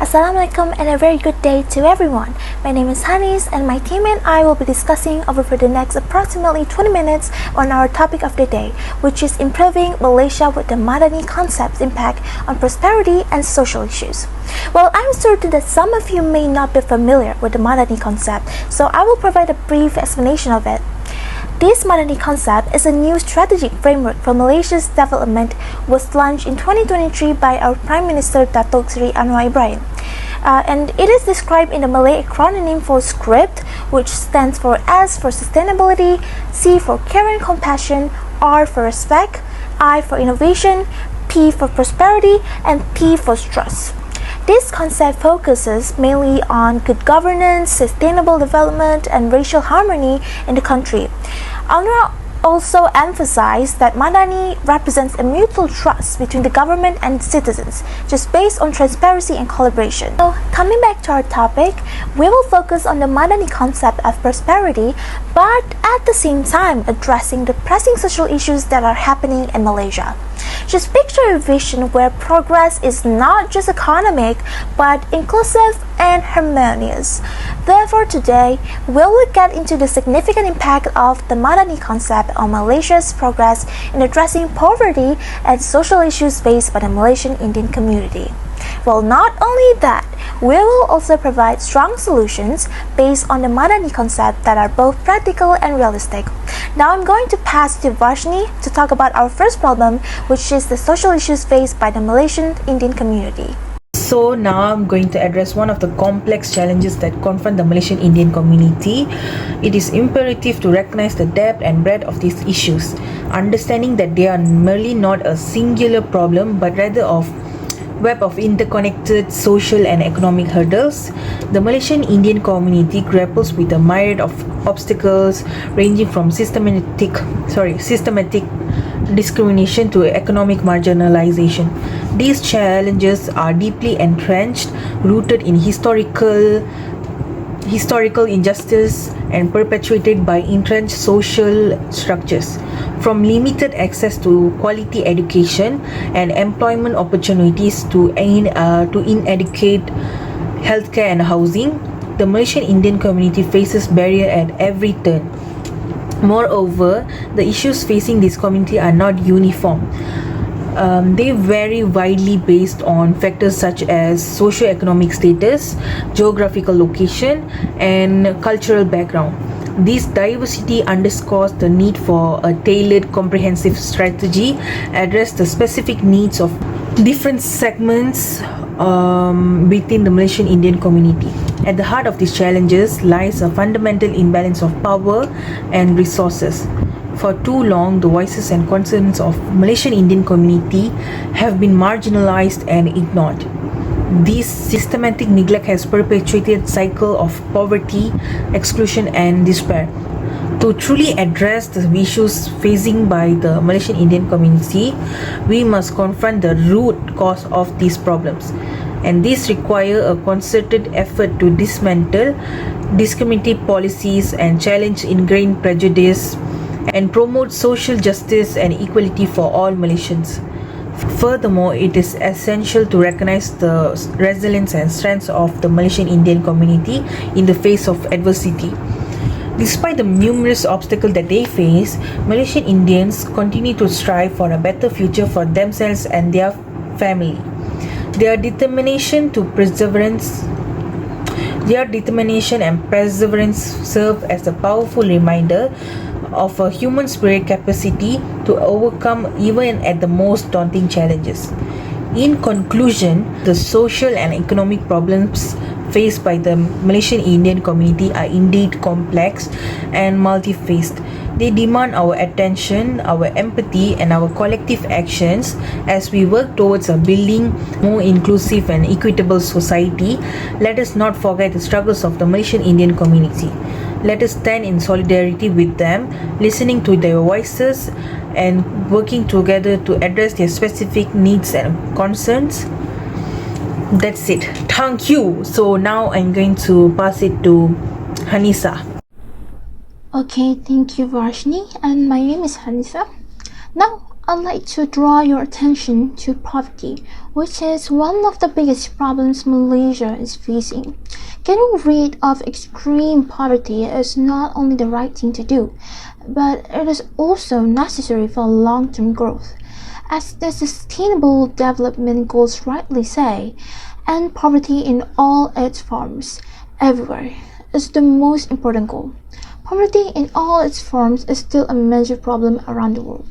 Assalamualaikum and a very good day to everyone. My name is Hanis and my team and I will be discussing over for the next approximately 20 minutes on our topic of the day, which is improving Malaysia with the Madani concept's impact on prosperity and social issues. Well, I'm certain that some of you may not be familiar with the Madani concept, so I will provide a brief explanation of it. This Madani concept is a new strategic framework for Malaysia's development, was launched in 2023 by our Prime Minister Datuk Seri Anwar Ibrahim. And it is described in the Malay acronym for SCRIPT, which stands for S for sustainability, C for care and compassion, R for respect, I for innovation, P for prosperity, and P for trust. This concept focuses mainly on good governance, sustainable development, and racial harmony in the country. Anwar also emphasized that Madani represents a mutual trust between the government and citizens, just based on transparency and collaboration. So, coming back to our topic, we will focus on the Madani concept of prosperity, but at the same time addressing the pressing social issues that are happening in Malaysia. Just picture a vision where progress is not just economic, but inclusive and harmonious. Therefore, today, we will get into the significant impact of the Madani concept on Malaysia's progress in addressing poverty and social issues faced by the Malaysian Indian community. Well, not only that, we will also provide strong solutions based on the Madani concept that are both practical and realistic. Now I'm going to pass to Varshni to talk about our first problem, which is the social issues faced by the Malaysian Indian community. So now I'm going to address one of the complex challenges that confront the Malaysian Indian community. It is imperative to recognize the depth and breadth of these issues, understanding that they are merely not a singular problem but rather of web of interconnected social and economic hurdles. The Malaysian Indian community grapples with a myriad of obstacles ranging from systematic discrimination to economic marginalization. These challenges are deeply entrenched, rooted in historical injustice and perpetuated by entrenched social structures. From limited access to quality education and employment opportunities to inadequate healthcare and housing, the Malaysian Indian community faces barriers at every turn. Moreover, the issues facing this community are not uniform. They vary widely based on factors such as socio-economic status, geographical location, and cultural background. This diversity underscores the need for a tailored, comprehensive strategy address the specific needs of different segments within the Malaysian Indian community. At the heart of these challenges lies a fundamental imbalance of power and resources. For too long, the voices and concerns of Malaysian Indian community have been marginalized and ignored. This systematic neglect has perpetuated a cycle of poverty, exclusion, and despair. To truly address the issues facing by the Malaysian Indian community, we must confront the root cause of these problems. And this requires a concerted effort to dismantle discriminative policies and challenge ingrained prejudice and promote social justice and equality for all Malaysians. Furthermore, it is essential to recognize the resilience and strengths of the Malaysian Indian community in the face of adversity. Despite the numerous obstacles that they face, Malaysian Indians continue to strive for a better future for themselves and their family. Their determination and perseverance serve as a powerful reminder of a human spirit capacity to overcome even at the most daunting challenges. In conclusion, the social and economic problems faced by the Malaysian Indian community are indeed complex and multi-faced. They demand our attention, our empathy, and our collective actions as we work towards a building more inclusive and equitable society. Let us not forget the struggles of the Malaysian Indian community. Let us stand in solidarity with them, listening to their voices and working together to address their specific needs and concerns. That's it. Thank you. So now I'm going to pass it to Hanisa. Okay, thank you Varshni, and my name is Hanisa. Now I'd like to draw your attention to poverty, which is one of the biggest problems Malaysia is facing. Getting rid of extreme poverty is not only the right thing to do, but it is also necessary for long-term growth. As the Sustainable Development Goals rightly say, end poverty in all its forms, everywhere, is the most important goal. Poverty in all its forms is still a major problem around the world.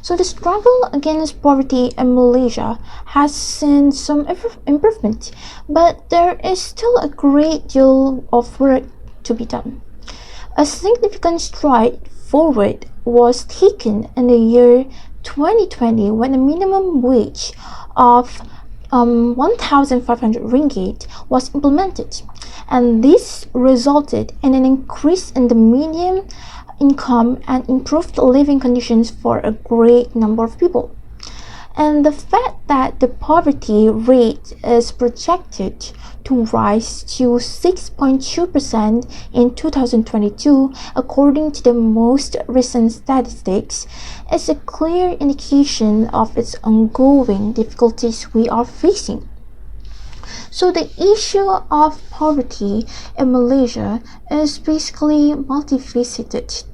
So the struggle against poverty in Malaysia has seen some improvement, but there is still a great deal of work to be done. A significant stride forward was taken in the year 2020 when a minimum wage of 1,500 ringgit was implemented, and this resulted in an increase in the median income and improved living conditions for a great number of people. And the fact that the poverty rate is projected to rise to 6.2% in 2022, according to the most recent statistics, is a clear indication of its ongoing difficulties we are facing. So the issue of poverty in Malaysia is basically multifaceted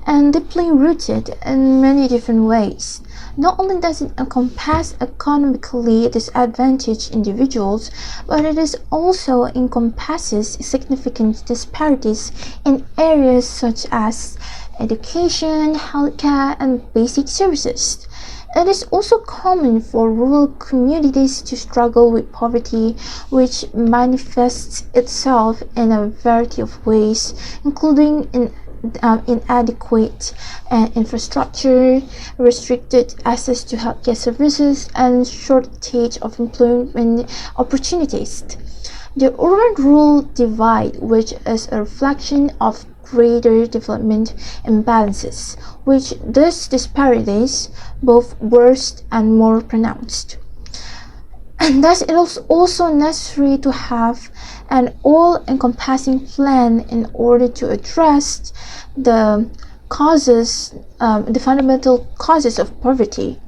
and deeply rooted in many different ways. Not only does it encompass economically disadvantaged individuals, but it is also encompasses significant disparities in areas such as education, healthcare, and basic services. It is also common for rural communities to struggle with poverty, which manifests itself in a variety of ways, including inadequate infrastructure, restricted access to healthcare services, and shortage of employment opportunities. The urban-rural divide, which is a reflection of greater development imbalances, which thus disparities both worse and more pronounced. And thus it is also necessary to have an all-encompassing plan in order to address the the fundamental causes of poverty.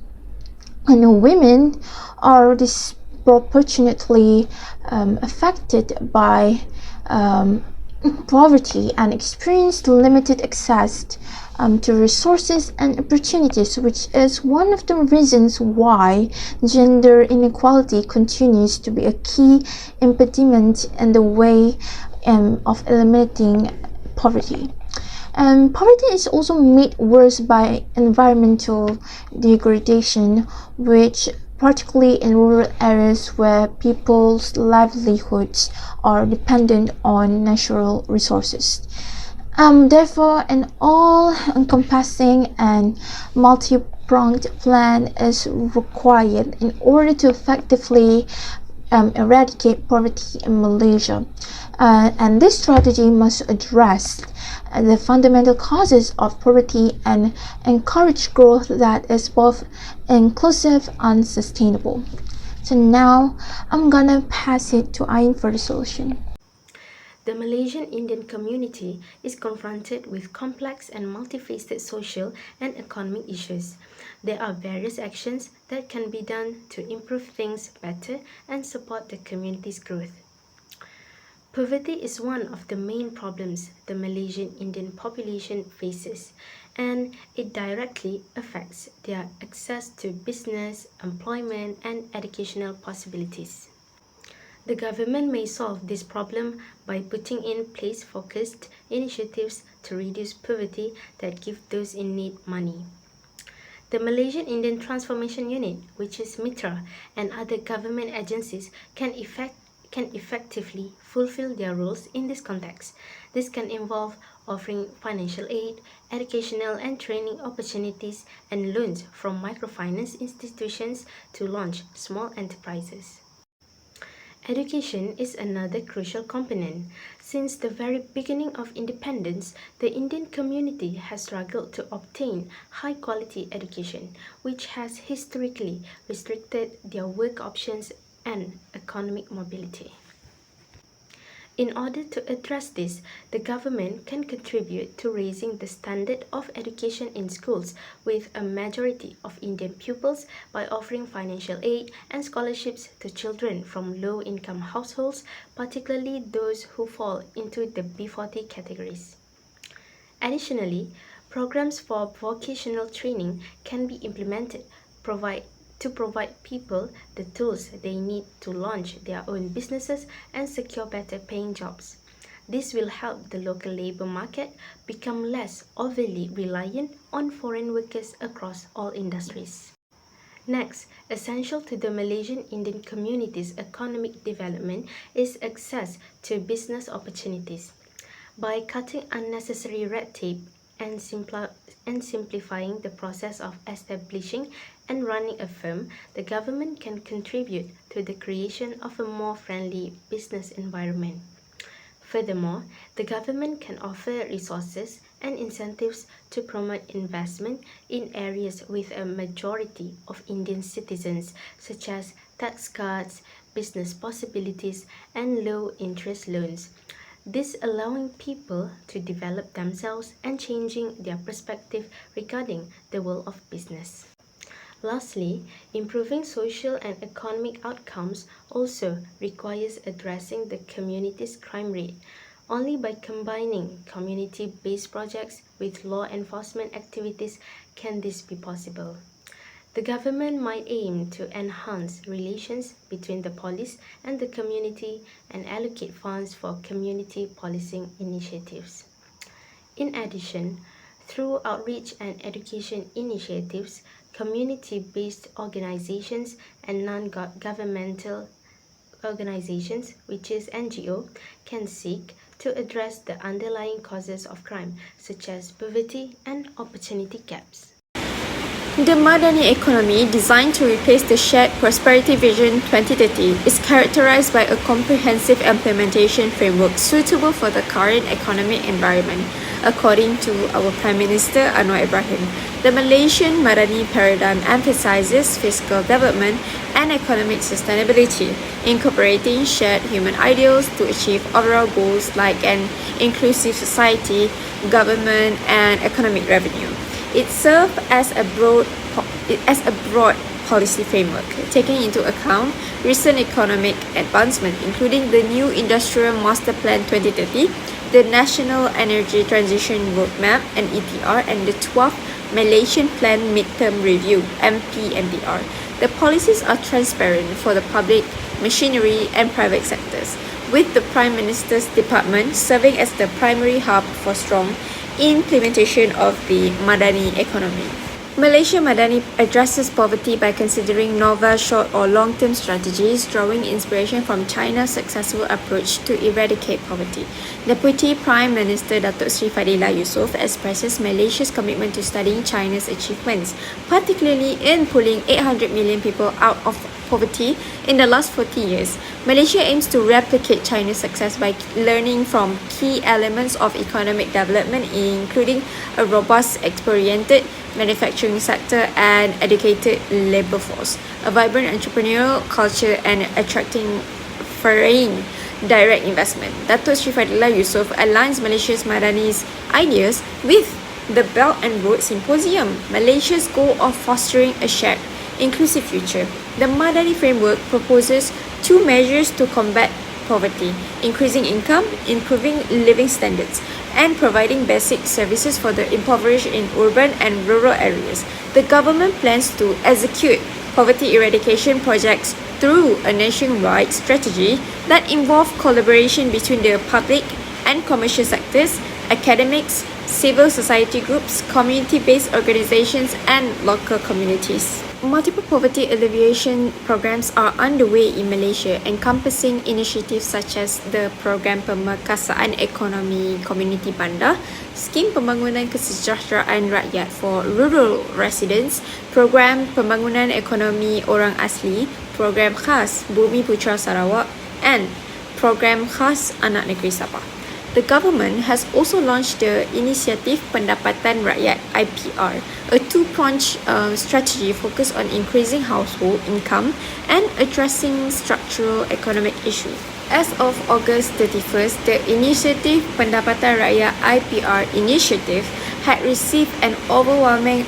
And women are disproportionately affected by poverty and experience limited access to resources and opportunities, which is one of the reasons why gender inequality continues to be a key impediment in the way of eliminating poverty. Poverty is also made worse by environmental degradation, which particularly in rural areas where people's livelihoods are dependent on natural resources. Therefore, an all-encompassing and multi-pronged plan is required in order to effectively eradicate poverty in Malaysia. And this strategy must address the fundamental causes of poverty and encourage growth that is both inclusive and sustainable. So now I'm gonna pass it to Ayn for the solution. The Malaysian Indian community is confronted with complex and multifaceted social and economic issues. There are various actions that can be done to improve things better and support the community's growth. Poverty is one of the main problems the Malaysian Indian population faces, and it directly affects their access to business, employment, and educational possibilities. The government may solve this problem by putting in place focused initiatives to reduce poverty that give those in need money. The Malaysian Indian Transformation Unit, which is MITRA, and other government agencies can effectively fulfill their roles in this context. This can involve offering financial aid, educational and training opportunities, and loans from microfinance institutions to launch small enterprises. Education is another crucial component. Since the very beginning of independence, the Indian community has struggled to obtain high-quality education, which has historically restricted their work options and economic mobility. In order to address this, the government can contribute to raising the standard of education in schools with a majority of Indian pupils by offering financial aid and scholarships to children from low-income households, particularly those who fall into the B40 categories. Additionally, programs for vocational training can be implemented to provide people the tools they need to launch their own businesses and secure better paying jobs. This will help the local labor market become less overly reliant on foreign workers across all industries. Next, essential to the Malaysian Indian community's economic development is access to business opportunities. By cutting unnecessary red tape and simplifying the process of establishing and running a firm, the government can contribute to the creation of a more friendly business environment. Furthermore, the government can offer resources and incentives to promote investment in areas with a majority of Indian citizens, such as tax cuts, business possibilities, and low interest loans. This allowing people to develop themselves and changing their perspective regarding the world of business. Lastly, improving social and economic outcomes also requires addressing the community's crime rate. Only by combining community-based projects with law enforcement activities can this be possible. The government might aim to enhance relations between the police and the community and allocate funds for community policing initiatives. In addition, through outreach and education initiatives, community-based organizations and non-governmental organizations, which is NGO, can seek to address the underlying causes of crime, such as poverty and opportunity gaps. The Madani economy, designed to replace the Shared Prosperity Vision 2030, is characterized by a comprehensive implementation framework suitable for the current economic environment. According to our Prime Minister Anwar Ibrahim, the Malaysian Madani paradigm emphasizes fiscal development and economic sustainability, incorporating shared human ideals to achieve overall goals like an inclusive society, government, and economic revenue. It served as a broad policy framework, taking into account recent economic advancement, including the new Industrial Master Plan 2030, the National Energy Transition Roadmap and ETR, and the 12th Malaysian Plan Midterm Review (MPMDR). The policies are transparent for the public, machinery, and private sectors, with the Prime Minister's department serving as the primary hub for strong implementation of the Madani economy. Malaysia Madani addresses poverty by considering novel short or long-term strategies, drawing inspiration from China's successful approach to eradicate poverty. Deputy Prime Minister Datuk Seri Fadilah Yusof expresses Malaysia's commitment to studying China's achievements, particularly in pulling 800 million people out of poverty in the last 40 years. Malaysia aims to replicate China's success by learning from key elements of economic development, including a robust, export-oriented manufacturing sector and educated labour force, a vibrant entrepreneurial culture, and attracting foreign direct investment. Datuk Seri Fadilah Yusof aligns Malaysia's Madani's ideas with the Belt and Road Symposium, Malaysia's goal of fostering a shared, inclusive future. The Madani framework proposes two measures to combat poverty: increasing income, improving living standards, and providing basic services for the impoverished in urban and rural areas. The government plans to execute poverty eradication projects through a nationwide strategy that involves collaboration between the public and commercial sectors, academics, civil society groups, community-based organizations, and local communities. Multiple poverty alleviation programs are underway in Malaysia, encompassing initiatives such as the Program Pemerkasaan Ekonomi Komuniti Bandar, Skim Pembangunan Kesejahteraan Rakyat for Rural Residents, Program Pembangunan Ekonomi Orang Asli, Program Khas Bumi Putra Sarawak, and Program Khas Anak Negeri Sabah. The government has also launched the Inisiatif Pendapatan Rakyat (IPR), a 2 three-pronged strategy focused on increasing household income and addressing structural economic issues. As of August 31st, the Initiative Pendapatan Rakyat IPR initiative had received an overwhelming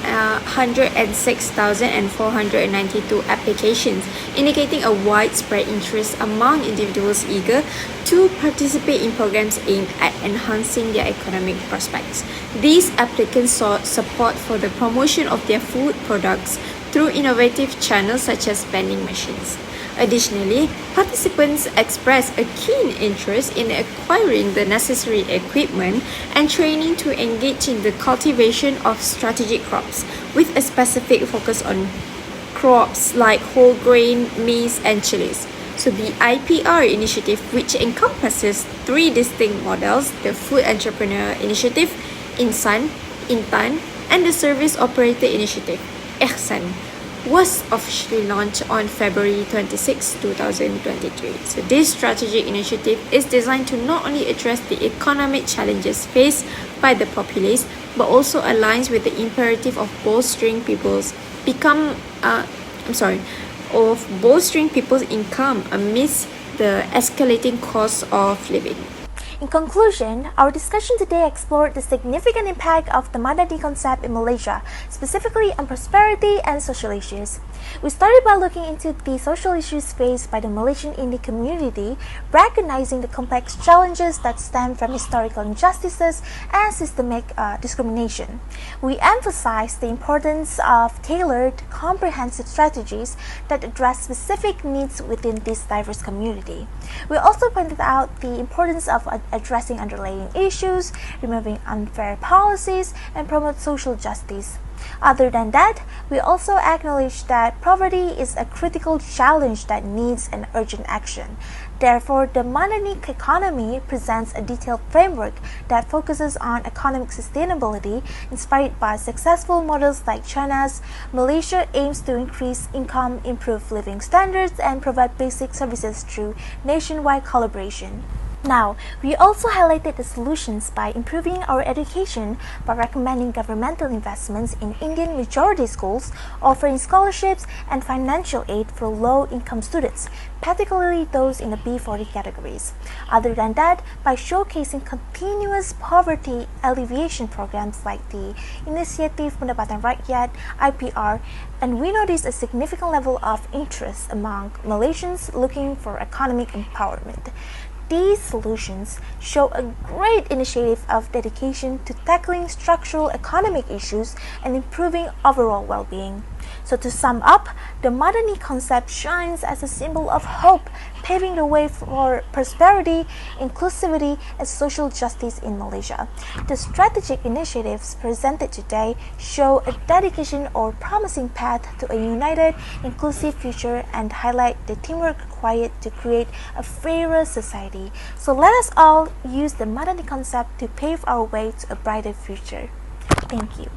106,492 applications, indicating a widespread interest among individuals eager to participate in programs aimed at enhancing their economic prospects. These applicants sought support for the promotion of their food products through innovative channels such as vending machines. Additionally, participants expressed a keen interest in acquiring the necessary equipment and training to engage in the cultivation of strategic crops, with a specific focus on crops like whole grain, maize, and chilies. So the IPR initiative, which encompasses three distinct models, the Food Entrepreneur Initiative, Insan, Intan, and the Service Operator Initiative, Ihsan, was officially launched on February 26, 2023. So this strategic initiative is designed to not only address the economic challenges faced by the populace, but also aligns with the imperative of bolstering people's income amidst the escalating cost of living. In conclusion, our discussion today explored the significant impact of the Madani concept in Malaysia, specifically on prosperity and social issues. We started by looking into the social issues faced by the Malaysian Indian community, recognizing the complex challenges that stem from historical injustices and systemic discrimination. We emphasized the importance of tailored, comprehensive strategies that address specific needs within this diverse community. We also pointed out the importance of addressing underlying issues, removing unfair policies, and promote social justice. Other than that, we also acknowledge that poverty is a critical challenge that needs an urgent action. Therefore, the Madani economy presents a detailed framework that focuses on economic sustainability inspired by successful models like China's. Malaysia aims to increase income, improve living standards, and provide basic services through nationwide collaboration. Now, we also highlighted the solutions by improving our education by recommending governmental investments in Indian majority schools, offering scholarships and financial aid for low-income students, particularly those in the B40 categories. Other than that, by showcasing continuous poverty alleviation programs like the Initiative Pendapatan Rakyat (IPR), and we noticed a significant level of interest among Malaysians looking for economic empowerment. These solutions show a great initiative of dedication to tackling structural economic issues and improving overall well-being. So to sum up, the Madani concept shines as a symbol of hope, paving the way for prosperity, inclusivity, and social justice in Malaysia. The strategic initiatives presented today show a dedication or promising path to a united, inclusive future and highlight the teamwork required to create a fairer society. So let us all use the Madani concept to pave our way to a brighter future. Thank you.